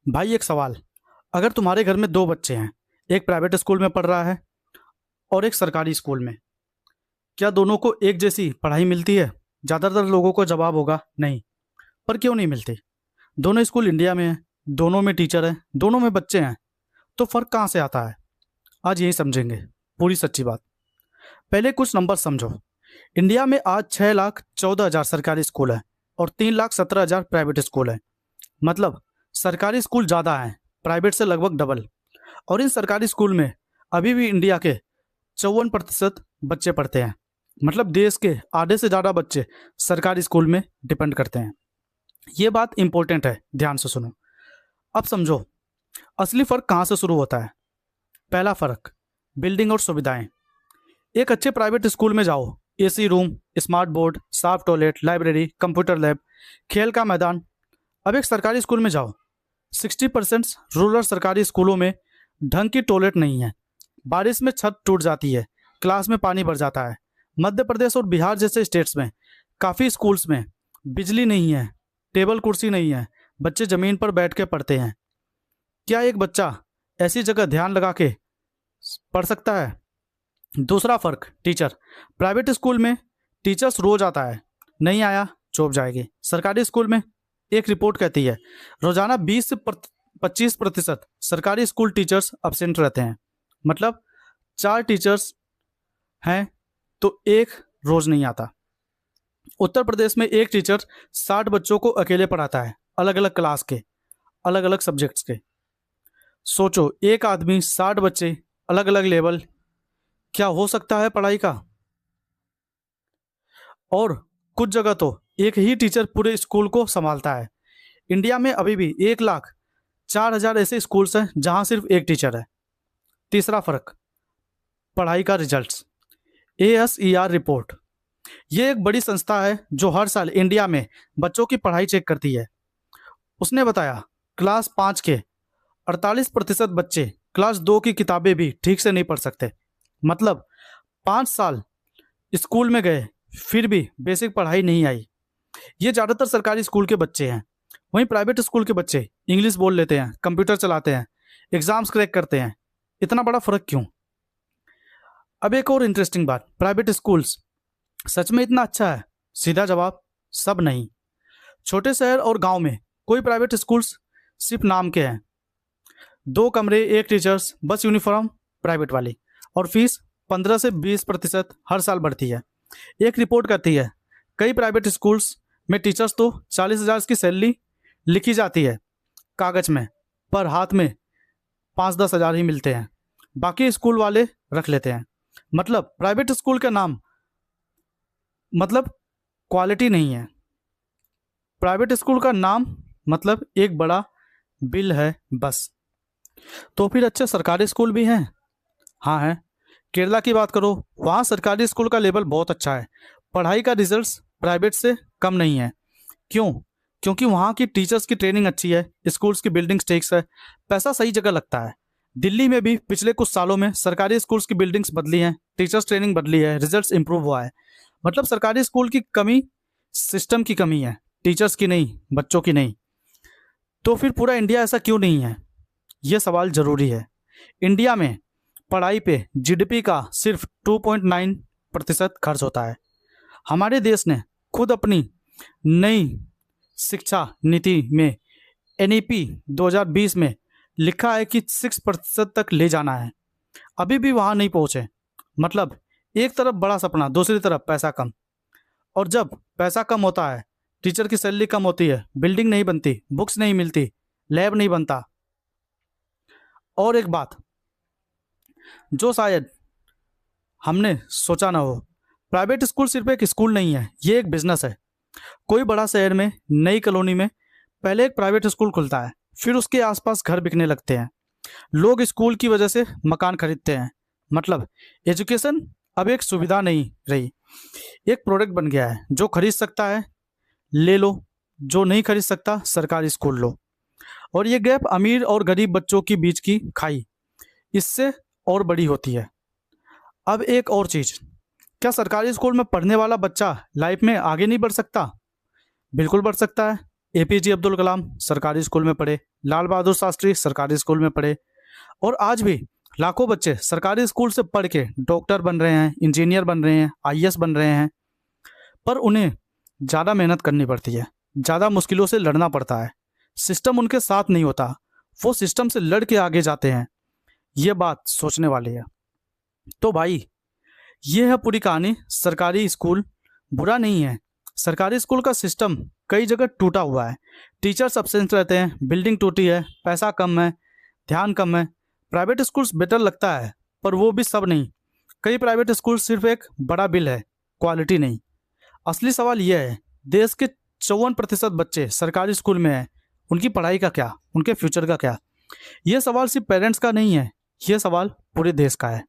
भाई एक सवाल। अगर तुम्हारे घर में दो बच्चे हैं, एक प्राइवेट स्कूल में पढ़ रहा है और एक सरकारी स्कूल में, क्या दोनों को एक जैसी पढ़ाई मिलती है? ज़्यादातर लोगों को जवाब होगा नहीं। पर क्यों नहीं मिलती? दोनों स्कूल इंडिया में हैं, दोनों में टीचर हैं, दोनों में बच्चे हैं, तो फ़र्क कहाँ से आता है? आज यही समझेंगे, पूरी सच्ची बात। पहले कुछ नंबर समझो। इंडिया में आज 6,14,000 सरकारी स्कूल हैं और 3,17,000 प्राइवेट स्कूल हैं। मतलब सरकारी स्कूल ज़्यादा हैं, प्राइवेट से लगभग डबल। और इन सरकारी स्कूल में अभी भी इंडिया के 54% बच्चे पढ़ते हैं। मतलब देश के आधे से ज़्यादा बच्चे सरकारी स्कूल में डिपेंड करते हैं। ये बात इंपॉर्टेंट है, ध्यान से सुनो। अब समझो असली फ़र्क कहाँ से शुरू होता है। पहला फ़र्क, बिल्डिंग और सुविधाएं। एक अच्छे प्राइवेट स्कूल में जाओ, एसी रूम, स्मार्ट बोर्ड, साफ टॉयलेट, लाइब्रेरी, कंप्यूटर लैब, खेल का मैदान। अब एक सरकारी स्कूल में जाओ, 60% रूरल सरकारी स्कूलों में ढंग की टॉयलेट नहीं है, बारिश में छत टूट जाती है, क्लास में पानी भर जाता है। मध्य प्रदेश और बिहार जैसे स्टेट्स में काफ़ी स्कूल्स में बिजली नहीं है, टेबल कुर्सी नहीं है, बच्चे ज़मीन पर बैठ के पढ़ते हैं। क्या एक बच्चा ऐसी जगह ध्यान लगा के पढ़ सकता है? दूसरा फ़र्क, टीचर। प्राइवेट स्कूल में टीचर्स रोज आता है, नहीं आया चौप जाएगी। सरकारी स्कूल में एक रिपोर्ट कहती है रोजाना 20 से 25% सरकारी स्कूल टीचर्स अब्सेंट रहते हैं। मतलब 4 टीचर्स हैं तो एक रोज नहीं आता। उत्तर प्रदेश में एक टीचर 60 बच्चों को अकेले पढ़ाता है, अलग अलग क्लास के, अलग अलग सब्जेक्ट्स के। सोचो, एक आदमी 60 बच्चे, अलग अलग लेवल, क्या हो सकता है पढ़ाई का? और कुछ जगह तो एक ही टीचर पूरे स्कूल को संभालता है। इंडिया में अभी भी 1,04,000 ऐसे स्कूल्स हैं जहां सिर्फ एक टीचर है। तीसरा फर्क, पढ़ाई का रिजल्ट्स। ASER रिपोर्ट, ये एक बड़ी संस्था है जो हर साल इंडिया में बच्चों की पढ़ाई चेक करती है। उसने बताया क्लास 5 के 48% बच्चे क्लास 2 की किताबें भी ठीक से नहीं पढ़ सकते। मतलब 5 साल स्कूल में गए फिर भी बेसिक पढ़ाई नहीं आई। ये ज़्यादातर सरकारी स्कूल के बच्चे हैं। वहीं प्राइवेट स्कूल के बच्चे इंग्लिश बोल लेते हैं, कंप्यूटर चलाते हैं, एग्जाम्स क्रैक करते हैं। इतना बड़ा फर्क क्यों? अब एक और इंटरेस्टिंग बात, प्राइवेट स्कूल्स सच में इतना अच्छा है? सीधा जवाब, सब नहीं। छोटे शहर और गांव में कोई प्राइवेट स्कूल्स सिर्फ नाम के हैं। 2 कमरे, एक टीचर्स, बस यूनिफॉर्म, प्राइवेट वाली। और फीस 15 से 20% हर साल बढ़ती है। एक रिपोर्ट कहती है कई प्राइवेट स्कूल्स में टीचर्स तो 40,000 की सैलरी लिखी जाती है कागज में, पर हाथ में 5-10 हज़ार ही मिलते हैं। बाकी स्कूल वाले रख लेते हैं। मतलब प्राइवेट स्कूल का नाम, मतलब क्वालिटी नहीं है। प्राइवेट स्कूल का नाम मतलब एक बड़ा बिल है बस। तो फिर अच्छे सरकारी स्कूल भी हैं? हाँ हैं। केरला की बात करो, वहाँ सरकारी स्कूल का लेवल बहुत अच्छा है। पढ़ाई का रिजल्ट्स प्राइवेट से कम नहीं है। क्यों? क्योंकि वहाँ की टीचर्स की ट्रेनिंग अच्छी है, स्कूल्स की बिल्डिंग्स ठीक है, पैसा सही जगह लगता है। दिल्ली में भी पिछले कुछ सालों में सरकारी स्कूल्स की बिल्डिंग्स बदली हैं, टीचर्स ट्रेनिंग बदली है, रिजल्ट्स इंप्रूव हुआ है। मतलब सरकारी स्कूल की कमी सिस्टम की कमी है, टीचर्स की नहीं, बच्चों की नहीं। तो फिर पूरा इंडिया ऐसा क्यों नहीं है? ये सवाल जरूरी है। इंडिया में पढ़ाई पे GDP का सिर्फ 2.9% खर्च होता है। हमारे देश ने खुद अपनी नई शिक्षा नीति में NEP 2020 में लिखा है कि 6% तक ले जाना है। अभी भी वहाँ नहीं पहुँचे। मतलब एक तरफ बड़ा सपना, दूसरी तरफ पैसा कम। और जब पैसा कम होता है, टीचर की सैलरी कम होती है, बिल्डिंग नहीं बनती, बुक्स नहीं मिलती, लैब नहीं बनता। और एक बात जो शायद हमने सोचा ना हो, प्राइवेट स्कूल सिर्फ एक स्कूल नहीं है, ये एक बिजनेस है। कोई बड़ा शहर में नई कॉलोनी में पहले एक प्राइवेट स्कूल खुलता है, फिर उसके आसपास घर बिकने लगते हैं, लोग स्कूल की वजह से मकान खरीदते हैं। मतलब एजुकेशन अब एक सुविधा नहीं रही, एक प्रोडक्ट बन गया है। जो खरीद सकता है ले लो, जो नहीं खरीद सकता सरकारी स्कूल लो। और ये गैप अमीर और गरीब बच्चों के बीच की खाई इससे और बड़ी होती है। अब एक और चीज़, क्या सरकारी स्कूल में पढ़ने वाला बच्चा लाइफ में आगे नहीं बढ़ सकता? बिल्कुल बढ़ सकता है। एपीजे अब्दुल कलाम सरकारी स्कूल में पढ़े, लाल बहादुर शास्त्री सरकारी स्कूल में पढ़े, और आज भी लाखों बच्चे सरकारी स्कूल से पढ़ के डॉक्टर बन रहे हैं, इंजीनियर बन रहे हैं, आईएएस बन रहे हैं। पर उन्हें ज़्यादा मेहनत करनी पड़ती है, ज़्यादा मुश्किलों से लड़ना पड़ता है। सिस्टम उनके साथ नहीं होता, वो सिस्टम से लड़ के आगे जाते हैं। ये बात सोचने वाली है। तो भाई, ये है पूरी कहानी। सरकारी स्कूल बुरा नहीं है। सरकारी स्कूल का सिस्टम कई जगह टूटा हुआ है, टीचर्स एब्सेंट रहते हैं, बिल्डिंग टूटी है, पैसा कम है, ध्यान कम है। प्राइवेट स्कूल्स बेटर लगता है, पर वो भी सब नहीं। कई प्राइवेट स्कूल सिर्फ एक बड़ा बिल है, क्वालिटी नहीं। असली सवाल यह है, देश के 54% बच्चे सरकारी स्कूल में हैं, उनकी पढ़ाई का क्या, उनके फ्यूचर का क्या? ये सवाल सिर्फ पेरेंट्स का नहीं है, ये सवाल पूरे देश का है।